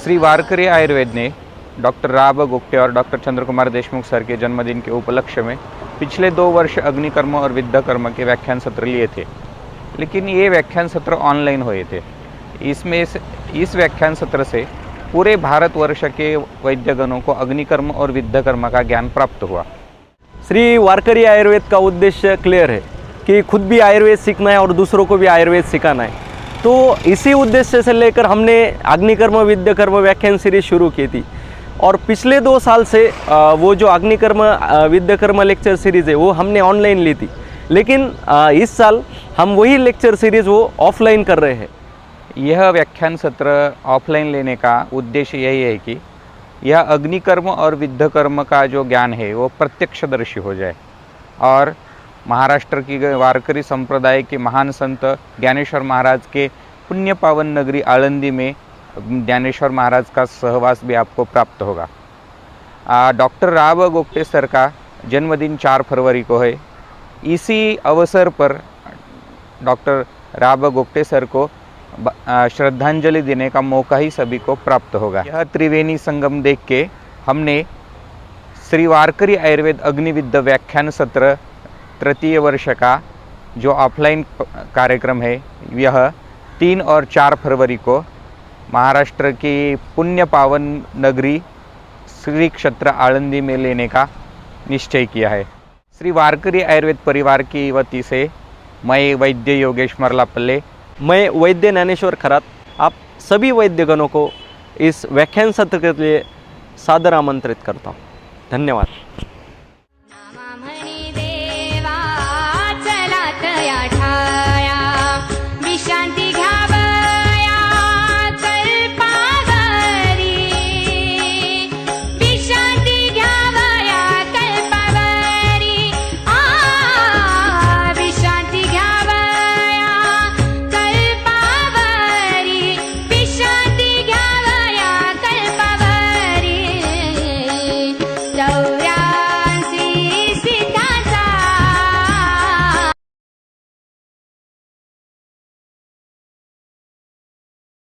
श्री वारकरी आयुर्वेद ने डॉक्टर रा.ब. गुप्ते और doctor Chandrakumar Deshmukh sir के जन्मदिन के उपलक्ष्य में पिछले 2 वर्ष अग्निकर्म और विद्याकर्म के व्याख्यान सत्र लिए थे, लेकिन ये व्याख्यान सत्र ऑनलाइन हुए थे। इस व्याख्यान सत्र से पूरे भारतवर्ष के वैद्यगणों को अग्निकर्म और विद्याकर्म का ज्ञान प्राप्त हुआ। श्री वारकरी आयुर्वेद का उद्देश्य क्लियर है कि खुद भी आयुर्वेद सीखना है और दूसरों को भी आयुर्वेद सिखाना है। तो इसी उद्देश्य से लेकर हमने अग्निकर्म विद्याकर्म व्याख्यान सीरीज शुरू की थी और पिछले 2 साल से वो जो अग्निकर्म विद्याकर्म लेक्चर सीरीज़ है वो हमने ऑनलाइन ली थी, लेकिन इस साल हम वही लेक्चर सीरीज़ वो ऑफलाइन कर रहे हैं। यह व्याख्यान सत्र ऑफलाइन लेने का उद्देश्य यही है कि यह अग्निकर्म और विद्याकर्म का जो ज्ञान है वो प्रत्यक्षदर्शी हो जाए और महाराष्ट्र की वारकरी संप्रदाय के महान संत ज्ञानेश्वर महाराज के पुण्य पावन नगरी आळंदी में ज्ञानेश्वर महाराज का सहवास भी आपको प्राप्त होगा। डॉक्टर रा.ब. गुप्ते सर का जन्मदिन 4 फरवरी को है। इसी अवसर पर डॉक्टर रा.ब. गुप्ते सर को श्रद्धांजलि देने का मौका ही सभी को प्राप्त होगा। यह त्रिवेणी संगम देख के हमने श्री वारकरी आयुर्वेद अग्निविद्या व्याख्यान सत्र तृतीय वर्ष का जो ऑफलाइन कार्यक्रम है यह 3 और 4 फरवरी को महाराष्ट्र की पुण्य पावन नगरी श्री क्षेत्र आळंदी में लेने का निश्चय किया है। श्री वारकरी आयुर्वेद परिवार की वती से मैं वैद्य योगेश मरलापल्ले, मैं वैद्य ज्ञानेश्वर खरात, आप सभी वैद्यगणों को इस व्याख्यान सत्र के लिए सादर आमंत्रित करता हूँ। धन्यवाद।